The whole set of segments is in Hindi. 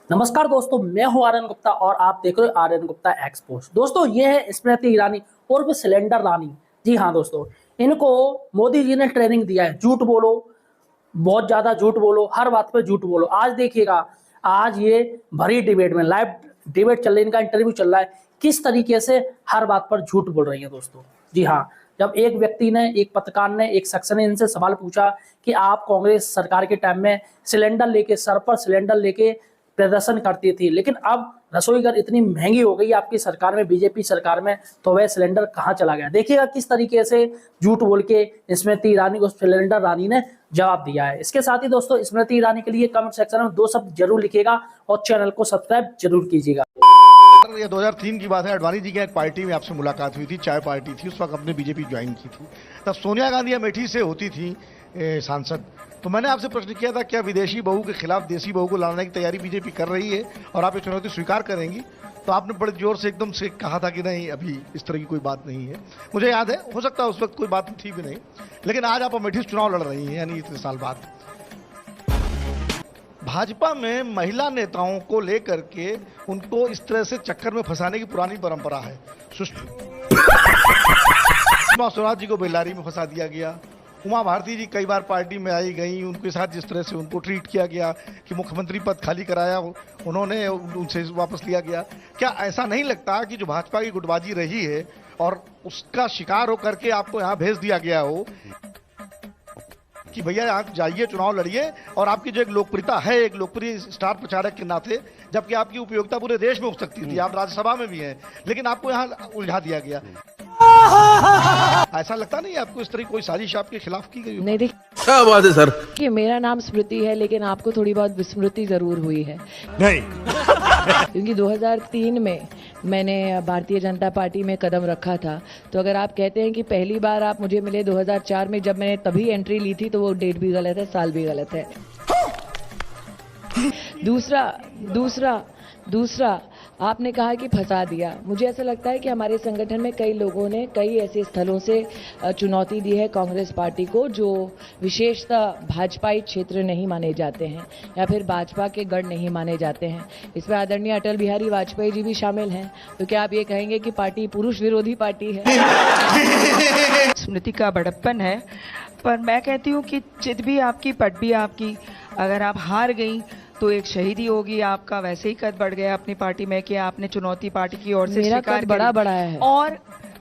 नमस्कार दोस्तों, मैं हूं आर्यन गुप्ता और आप देख रहे हो आर्यन गुप्ता एक्सपोज। दोस्तों, ये है स्मृति ईरानी उर्फ सिलेंडर रानी। जी हाँ दोस्तों, इनको मोदी जी ने ट्रेनिंग दिया है, झूठ बोलो, बहुत ज्यादा झूठ बोलो, हर बात पे झूठ बोलो। आज देखिएगा, आज ये भरी डिबेट में, लाइव डिबेट चल रही है, इनका इंटरव्यू चल रहा है, किस तरीके से हर बात पर झूठ बोल रही है दोस्तों। जी हाँ, जब एक व्यक्ति ने, एक पत्रकार ने, एक शख्स ने इनसे सवाल पूछा कि आप कांग्रेस सरकार के टाइम में सिलेंडर लेके, सर पर सिलेंडर लेके प्रदर्शन करती थी, लेकिन अब रसोई घर इतनी महंगी हो गई आपकी सरकार में, बीजेपी सरकार में, तो वह सिलेंडर कहाँ चला गया। देखिएगा किस तरीके से झूठ बोल के स्मृति ईरानी को सिलेंडर रानी ने जवाब दिया है। इसके साथ ही दोस्तों, स्मृति ईरानी के लिए कमेंट सेक्शन में 2 शब्द जरूर लिखिएगा और चैनल को सब्सक्राइब जरूर कीजिएगा। ये 2003 की बात है। अडवाणी जी की एक पार्टी में आपसे मुलाकात हुई थी, चाय पार्टी थी, उस वक्त अपने बीजेपी ज्वाइन की थी। तब सोनिया गांधी अमेठी से होती थी सांसद। तो मैंने आपसे प्रश्न किया था, क्या विदेशी बहू के खिलाफ देसी बहू को लाने की तैयारी बीजेपी कर रही है और आप ये चुनौती स्वीकार करेंगी? तो आपने बड़े जोर से एकदम से कहा था कि नहीं, अभी इस तरह की कोई बात नहीं है। मुझे याद है, हो सकता है उस वक्त कोई बात थी भी नहीं, लेकिन आज आप अमेठी से चुनाव लड़ रही हैं, यानी इतने साल बाद। भाजपा में महिला नेताओं को लेकर के उनको इस तरह से चक्कर में फंसाने की पुरानी परंपरा है। सुषमा स्वराज जी को बेलारी में फंसा दिया गया। उमा भारती जी कई बार पार्टी में आई गई, उनके साथ जिस तरह से उनको ट्रीट किया गया कि मुख्यमंत्री पद खाली कराया उन्होंने, उनसे वापस लिया गया। क्या ऐसा नहीं लगता कि जो भाजपा की गुटबाजी रही है और उसका शिकार होकर के आपको यहाँ भेज दिया गया हो कि भैया आप जाइए, चुनाव लड़िए, और आपकी जो एक लोकप्रियता है, एक लोकप्रिय स्टार प्रचारक के नाते, जबकि आपकी उपयोगिता पूरे देश में हो सकती थी, आप राज्यसभा में भी हैं, लेकिन आपको यहाँ उलझा दिया गया। ऐसा लगता नहीं आपको इस तरह कोई साजिश आपके खिलाफ की गई? नहीं, क्या बात है सर कि मेरा नाम स्मृति है, लेकिन आपको थोड़ी बहुत विस्मृति जरूर हुई है। नहीं क्योंकि 2003 में मैंने भारतीय जनता पार्टी में कदम रखा था। तो अगर आप कहते हैं कि पहली बार आप मुझे मिले 2004 में, जब मैंने तभी एंट्री ली थी, तो वो डेट भी गलत है, साल भी गलत है। दूसरा आपने कहा कि फंसा दिया। मुझे ऐसा लगता है कि हमारे संगठन में कई लोगों ने कई ऐसे स्थलों से चुनौती दी है कांग्रेस पार्टी को, जो विशेषतः भाजपाई क्षेत्र नहीं माने जाते हैं या फिर भाजपा के गढ़ नहीं माने जाते हैं। इसमें आदरणीय अटल बिहारी वाजपेयी जी भी शामिल हैं। तो क्या आप ये कहेंगे कि पार्टी पुरुष विरोधी पार्टी है? स्मृति का बड़प्पन है, पर मैं कहती हूँ कि चित भी आपकी, पट भी आपकी। अगर आप हार गई तो एक शहीदी होगी आपका। वैसे ही कद बढ़ गया अपनी पार्टी में कि आपने चुनौती पार्टी की ओर से स्वीकार बड़ा है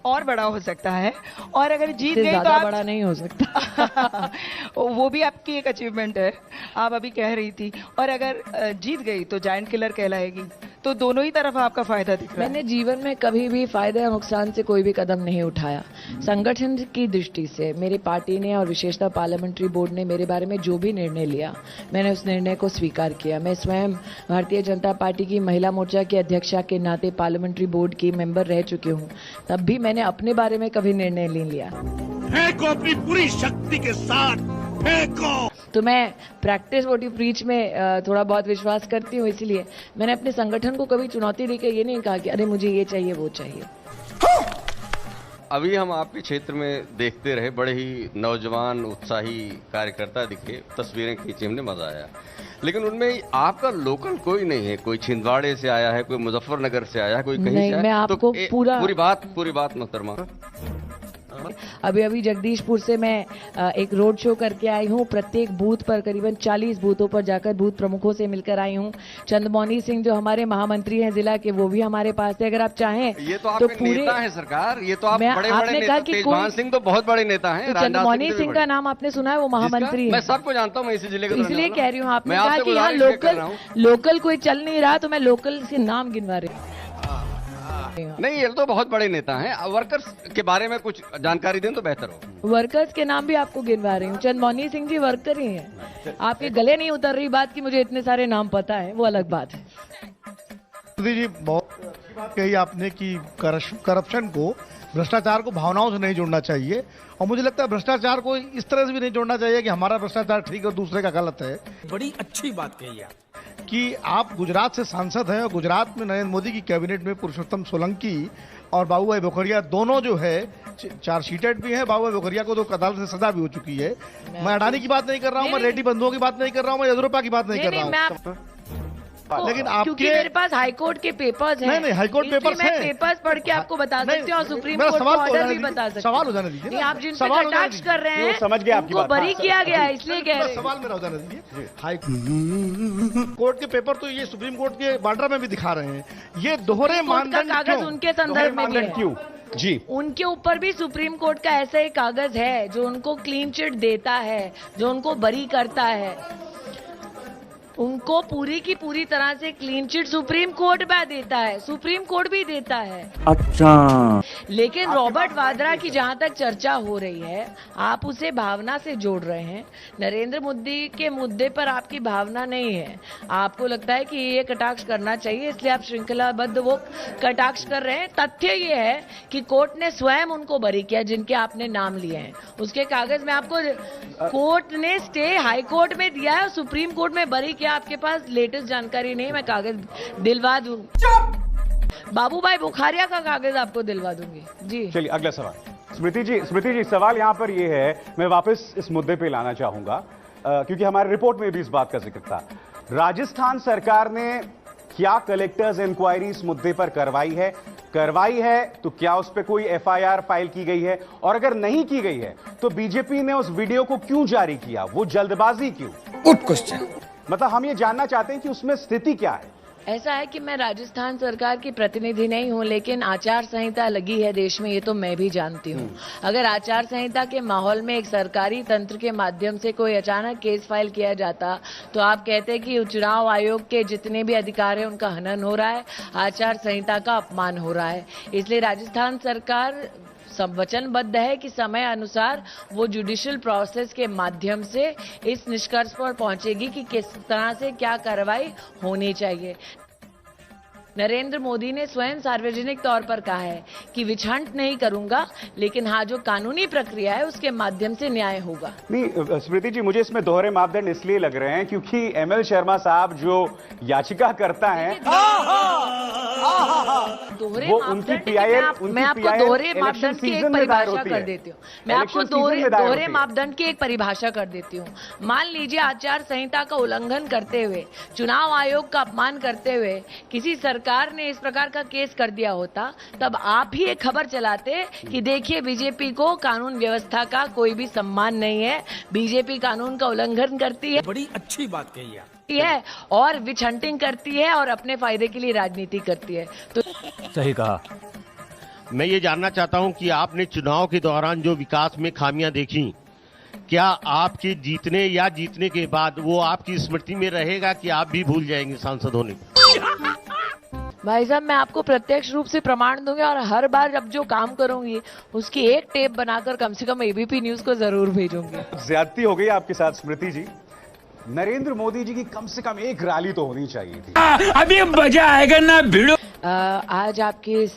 और बड़ा हो सकता है। और अगर जीत गई तो बड़ा नहीं हो सकता। वो भी आपकी एक अचीवमेंट है, आप अभी कह रही थी। और अगर जीत गई तो जायंट किलर कहलाएगी। तो दोनों ही तरफ आपका फायदा दिख रहा है। मैंने जीवन में कभी भी फायदे या नुकसान से कोई भी कदम नहीं उठाया। संगठन की दृष्टि से मेरी पार्टी ने और विशेषतः पार्लियामेंट्री बोर्ड ने मेरे बारे में जो भी निर्णय लिया, मैंने उस निर्णय को स्वीकार किया। मैं स्वयं भारतीय जनता पार्टी की महिला मोर्चा की अध्यक्षा के नाते पार्लियामेंट्री बोर्ड की मेंबर रह चुकी हूँ। तब भी मैंने अपने बारे में कभी निर्णय नहीं लिया। फेंको अपनी पूरी शक्ति के साथ, फेंको। तो मैं प्रैक्टिस व्हाट यू प्रीच में थोड़ा बहुत विश्वास करती हूँ, इसलिए मैंने अपने संगठन को कभी चुनौती देकर ये नहीं कहा कि अरे मुझे ये चाहिए वो चाहिए। अभी हम आपके क्षेत्र में देखते रहे, बड़े ही नौजवान उत्साही कार्यकर्ता दिखे, तस्वीरें खींची, हमने मजा आया, लेकिन उनमें आपका लोकल कोई नहीं है। कोई छिंदवाड़े से आया है, कोई मुजफ्फरनगर से आया है, कोई कहीं से आया। मैं आपको तो पूरी बात मोहतरमा। अभी जगदीशपुर से मैं एक रोड शो करके आई हूँ। प्रत्येक बूथ पर करीबन 40 बूथों पर जाकर बूथ प्रमुखों से मिलकर आई हूँ। चंद्रमौनी सिंह जो हमारे महामंत्री हैं जिला के, वो भी हमारे पास है। अगर आप चाहें ये तो आपके पूरे नेता है सरकार, ये तो आप बड़े नेता। तेजभान सिंह तो बहुत बड़े नेता हैं। चंद्रमौनी सिंह का नाम आपने सुना है? वो महामंत्री है। मैं सबको जानता हूँ, मैं इसी जिले का, इसलिए कह रही हूँ। आपने कहा कि यहाँ लोकल कोई चल नहीं रहा, तो मैं लोकल से नाम गिनवा रही हूँ। नहीं, ये तो बहुत बड़े नेता हैं। वर्कर्स के बारे में कुछ जानकारी दें तो बेहतर हो। वर्कर्स के नाम भी आपको गिनवा रही हूँ। चंद्रमौनी सिंह जी वर्कर ही हैं। आपके गले नहीं उतर रही बात कि मुझे इतने सारे नाम पता है, वो अलग बात है। जी, बहुत अच्छी बात कही आपने कि करप्शन को, भ्रष्टाचार को भावनाओं से नहीं जोड़ना चाहिए। और मुझे लगता है भ्रष्टाचार को इस तरह से भी नहीं जोड़ना चाहिए कि हमारा भ्रष्टाचार ठीक है और दूसरे का गलत है। बड़ी अच्छी बात कही है कि आप गुजरात से सांसद हैं और गुजरात में नरेंद्र मोदी की कैबिनेट में पुरुषोत्तम सोलंकी और बाबू भाई बोखरिया दोनों जो है चार्ज शीटेड भी है। बाबू भाई बोखरिया को तो अदालत से सजा भी हो चुकी है। मैं अडानी की बात नहीं कर रहा हूँ, मैं रेड्डी बंधुओं की बात नहीं कर रहा हूँ, मैं येदियुरप्पा की बात नहीं कर रहा हूँ। लेकिन क्योंकि मेरे पास हाईकोर्ट के पेपर्स हैं। नहीं, हाईकोर्ट इसलिए पेपर्स मैं हैं। पेपर्स पढ़ के आपको बता नहीं, सकती हूँ और सुप्रीम मेरा कोर्ट सवाल का तो ऑर्डर होने भी दीजिए। बता सकती सवाल हो हूँ। जाने दीजिए नहीं, ना। आप जिन पे सवाल हो जाने कटाक्ष दीजिए। कर रहे हैं समझ गया आपकी उनको बात। बरी किया गया है, इसलिए कह रहे हैं। सवाल मेरा हो जाने दीजिए। हाई कोर्ट के पेपर तो ये सुप्रीम कोर्ट के बांड्रा में भी दिखा रहे हैं। ये दोहरे कोर्ट का मानदंड कागज क्यों? उनके संदर्भ में भी है। क्यों? जी, उनके ऊपर भी सुप्रीम कोर्ट का ऐसा एक कागज है जो उनको क्लीन चिट देता है, जो उनको बरी करता है। उनको पूरी की पूरी तरह से क्लीन चिट सुप्रीम कोर्ट भी देता है, सुप्रीम कोर्ट भी देता है। अच्छा, लेकिन रॉबर्ट वाड्रा की जहां तक चर्चा हो रही है, आप उसे भावना से जोड़ रहे हैं। नरेंद्र मोदी के मुद्दे पर आपकी भावना नहीं है। आपको लगता है कि ये कटाक्ष करना चाहिए, इसलिए आप श्रृंखलाबद्ध वो कटाक्ष कर रहे हैं। तथ्य ये है कि कोर्ट ने स्वयं उनको बरी किया जिनके आपने नाम लिए हैं। उसके कागज में आपको कोर्ट ने स्टे हाई कोर्ट में दिया है और सुप्रीम कोर्ट में बरी किया। आपके पास लेटेस्ट जानकारी नहीं, मैं कागज दिलवा दूंगी। बाबू भाई बुखारिया का कागज आपको दिलवा दूंगी। जी चलिए अगला सवाल। स्मृति जी सवाल यहां पर यह है, मैं वापस इस मुद्दे पे लाना चाहूंगा क्योंकि हमारे रिपोर्ट में भी इस बात का जिक्र था। राजस्थान सरकार ने क्या कलेक्टर्स इंक्वायरी इस मुद्दे पर करवाई है तो क्या उस पर कोई एफआईआर फाइल की गई है? और अगर नहीं की गई है तो बीजेपी ने उस वीडियो को क्यों जारी किया? वो जल्दबाजी क्यों? Good question. मतलब हम ये जानना चाहते हैं कि उसमें स्थिति क्या है। ऐसा है कि मैं राजस्थान सरकार की प्रतिनिधि नहीं हूं, लेकिन आचार संहिता लगी है देश में, ये तो मैं भी जानती हूं। अगर आचार संहिता के माहौल में एक सरकारी तंत्र के माध्यम से कोई अचानक केस फाइल किया जाता तो आप कहते हैं कि चुनाव आयोग के जितने भी अधिकार हैं उनका हनन हो रहा है, आचार संहिता का अपमान हो रहा है। इसलिए राजस्थान सरकार सब वचनबद्ध है कि समय अनुसार वो जुडिशियल प्रोसेस के माध्यम से इस निष्कर्ष पर पहुंचेगी कि किस तरह से क्या कार्रवाई होनी चाहिए। नरेंद्र मोदी ने स्वयं सार्वजनिक तौर पर कहा है कि विछंट नहीं करूंगा, लेकिन हाँ जो कानूनी प्रक्रिया है उसके माध्यम से न्याय होगा। नहीं स्मृति जी, मुझे इसमें दोहरे मापदंड इसलिए लग रहे हैं क्योंकि एमएल शर्मा साहब जो याचिका करता है दोहरे वो उनकी मापदंड PIL मैं आपको दोहरे मापदंड की एक परिभाषा कर देती हूँ। मैं आपको दोहरे मापदंड की एक परिभाषा कर देती हूँ। मान लीजिए आचार संहिता का उल्लंघन करते हुए, चुनाव आयोग का अपमान करते हुए किसी सरकार ने इस प्रकार का केस कर दिया होता, तब आप ही एक खबर चलाते कि देखिए बीजेपी को कानून व्यवस्था का कोई भी सम्मान नहीं है, बीजेपी कानून का उल्लंघन करती है। बड़ी अच्छी बात कही है और विच हंटिंग करती है और अपने फायदे के लिए राजनीति करती है। तो सही कहा। मैं ये जानना चाहता हूं कि आपने चुनाव के दौरान जो विकास में खामियां देखी, क्या आपके जीतने या जीतने के बाद वो आपकी स्मृति में रहेगा कि आप भी भूल जाएंगे सांसद होने को? भाई साहब, मैं आपको प्रत्यक्ष रूप से प्रमाण दूंगी और हर बार जब जो काम करूंगी उसकी एक टेप बनाकर कम से कम एबीपी न्यूज को जरूर भेजूंगी। ज्यादती हो गई आपके साथ स्मृति जी। नरेंद्र मोदी जी की कम से कम एक रैली तो होनी चाहिए थी। अभी मजा आएगा ना भिड़ो। आज आपके इस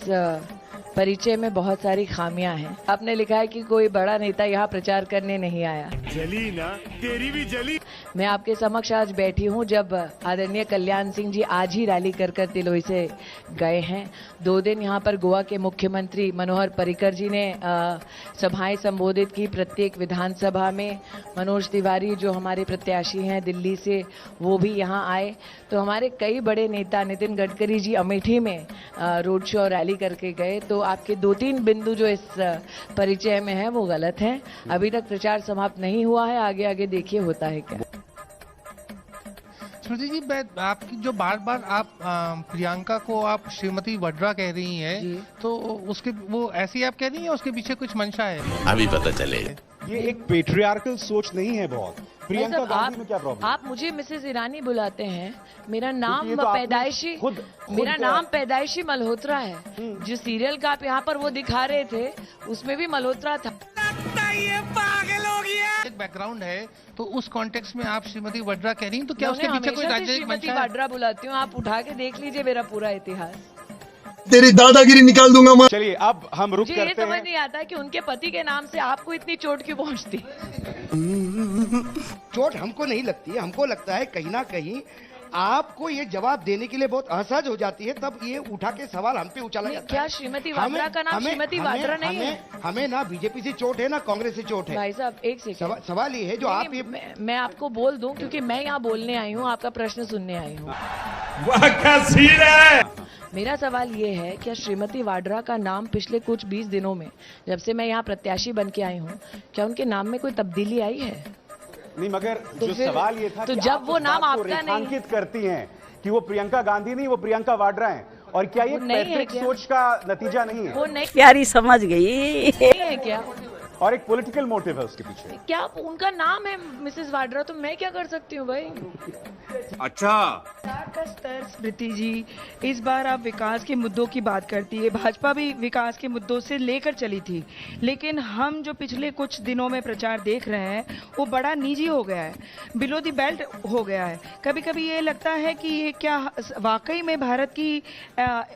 परिचय में बहुत सारी खामियां हैं। आपने लिखा है कि कोई बड़ा नेता यहाँ प्रचार करने नहीं आया। जली ना, तेरी भी जली। मैं आपके समक्ष आज बैठी हूँ जब आदरणीय कल्याण सिंह जी आज ही रैली कर तिलोई से गए हैं। 2 दिन यहाँ पर गोवा के मुख्यमंत्री मनोहर पर्रिकर जी ने सभाएं संबोधित की। प्रत्येक विधानसभा में मनोज तिवारी जो हमारे प्रत्याशी हैं दिल्ली से, वो भी यहाँ आए। तो हमारे कई बड़े नेता, नितिन गडकरी जी अमेठी में रोड शो और रैली करके गए। तो आपके 2-3 बिंदु जो इस परिचय में है वो गलत हैं। अभी तक प्रचार समाप्त नहीं हुआ है, आगे आगे देखिए होता है क्या। स्मृति जी, आपकी जो बार बार आप प्रियंका को आप श्रीमती वड्रा कह रही हैं, तो उसके वो ऐसी आप कह रही हैं, उसके पीछे कुछ मंशा है? अभी पता चले। ये एक पेट्रियार्कल सोच नहीं है बहुत। प्रियंका गांधी में क्या प्रॉब्लम? आप मुझे मिसेस ईरानी बुलाते हैं। मेरा ये नाम तो आपने पैदाइशी खुद मेरा नाम पैदाइशी मल्होत्रा है। जो सीरियल का आप यहाँ पर वो दिखा रहे थे उसमें भी मल्होत्रा था। ये पागल हो गया। एक बैकग्राउंड है, तो उस कॉन्टेक्स्ट में आप श्रीमती वड्रा कह रही हैं, तो क्या उसके पीछे कोई हमेशा से राजनीतिक श्रीमती मंशा है? वड्रा बुलाती हूँ, आप उठा के देख लीजिए मेरा पूरा इतिहास। तेरी दादागिरी निकाल दूंगा मैं। चलिए अब हम रुक मुझे ये करते समझ हैं। नहीं आता कि उनके पति के नाम से आपको इतनी चोट क्यों पहुंचती। चोट हमको नहीं लगती है, हमको लगता है कहीं ना कहीं आपको ये जवाब देने के लिए बहुत असहज हो जाती है, तब ये उठा के सवाल हम पे उछाला जाता है। क्या श्रीमती वाड्रा का नाम श्रीमती वाड्रा नहीं है? हमें ना बीजेपी से चोट है ना कांग्रेस से चोट है। भाई साहब एक सेकंड, सवाल ये है जो आप ये मैं आपको बोल दूं क्योंकि मैं यहाँ बोलने आई हूँ, आपका प्रश्न सुनने आई हूँ। मेरा सवाल ये है, क्या श्रीमती वाड्रा का नाम पिछले कुछ 20 दिनों में, जब से मैं यहाँ प्रत्याशी बन के आई हूँ, क्या उनके नाम में कोई तब्दीली आई है? नहीं, मगर तो जो फिर- सवाल ये था तो कि जब आप वो इस नाम बात को आपका नहीं- रेखांकित करती हैं कि वो प्रियंका गांधी नहीं, वो प्रियंका वाड्रा हैं, और क्या ये वो नहीं है पैतृक क्या? सोच का नतीजा नहीं है वो नहीं प्यारी समझ गई। है क्या? और एक पॉलिटिकल मोटिव है उसके पीछे? क्या उनका नाम है मिसेस वाड्रा, तो मैं क्या कर सकती हूँ भाई? सरकार का स्तर, स्मृति जी, इस बार आप विकास के मुद्दों की बात करती है। भाजपा भी विकास के मुद्दों से लेकर चली थी, लेकिन हम जो पिछले कुछ दिनों में प्रचार देख रहे हैं वो बड़ा निजी हो गया है, बिलो द बेल्ट हो गया है। कभी कभी ये लगता है कि ये क्या वाकई में भारत की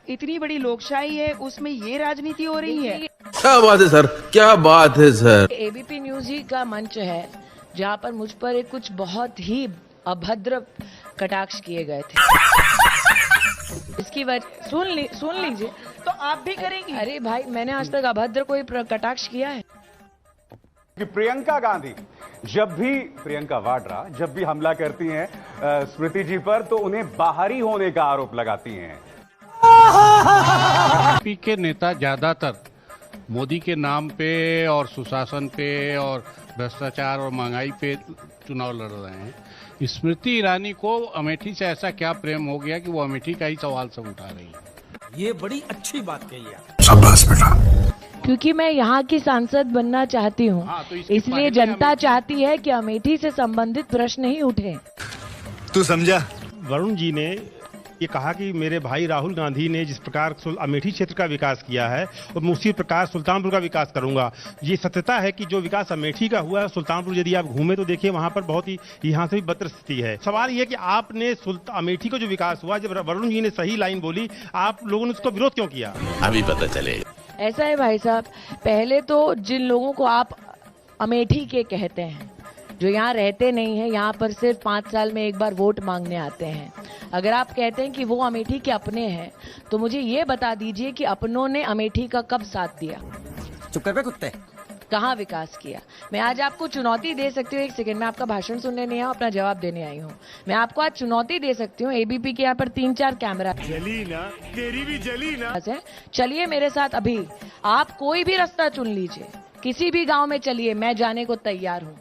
इतनी बड़ी लोकशाही है, उसमें ये राजनीति हो रही है? क्या बात है सर, क्या बात है सर। एबीपी न्यूज ही का मंच है जहाँ पर मुझ पर एक कुछ बहुत ही अभद्र कटाक्ष किए गए थे। इसकी वजह सुन लीजिए। तो आप भी करेंगी? अरे भाई, मैंने आज तक अभद्र कोई कटाक्ष किया है? कि प्रियंका गांधी प्रियंका वाड्रा जब भी हमला करती हैं स्मृति जी पर, तो उन्हें बाहरी होने का आरोप लगाती हैं। बीजेपी के नेता ज्यादातर मोदी के नाम पे और सुशासन पे और भ्रष्टाचार और महंगाई पे चुनाव लड़ रहे हैं। स्मृति ईरानी को अमेठी से ऐसा क्या प्रेम हो गया कि वो अमेठी का ही सवाल सब उठा रही है। ये बड़ी अच्छी बात कही है। शाबाश बेटा। क्योंकि मैं यहाँ की सांसद बनना चाहती हूँ, हाँ, तो इसके इसलिए पहले जनता चाहती है कि अमेठी से संबंधित प्रश्न ही उठे। तू समझा? वरुण जी ने ये कहा कि मेरे भाई राहुल गांधी ने जिस प्रकार अमेठी क्षेत्र का विकास किया है और मैं उसी प्रकार सुल्तानपुर का विकास करूंगा। ये सत्यता है कि जो विकास अमेठी का हुआ है, सुल्तानपुर यदि आप घूमे तो देखिए वहां पर बहुत ही यहाँ से भी बदतर स्थिति है। सवाल ये है कि आपने अमेठी का जो विकास हुआ, जब वरुण जी ने सही लाइन बोली, आप लोगों ने उसका विरोध क्यों किया? अभी पता चले। ऐसा है भाई साहब, पहले तो जिन लोगों को आप अमेठी के कहते हैं, जो यहाँ रहते नहीं है, यहाँ पर सिर्फ 5 साल में एक बार वोट मांगने आते हैं, अगर आप कहते हैं कि वो अमेठी के अपने हैं, तो मुझे ये बता दीजिए कि अपनों ने अमेठी का कब साथ दिया? चुप कर बे कुत्ते। कहाँ विकास किया? मैं आज आपको चुनौती दे सकती हूँ, एक सेकंड में आपका भाषण सुनने नहीं आया, अपना जवाब देने आई हूँ। मैं आपको आज चुनौती दे सकती हूँ, एबीपी के यहाँ पर 3-4 कैमरा जली ना, तेरी भी जली ना। चलिए मेरे साथ, अभी आप कोई भी रास्ता चुन लीजिए, किसी भी गांव में चलिए, मैं जाने को तैयार हूँ।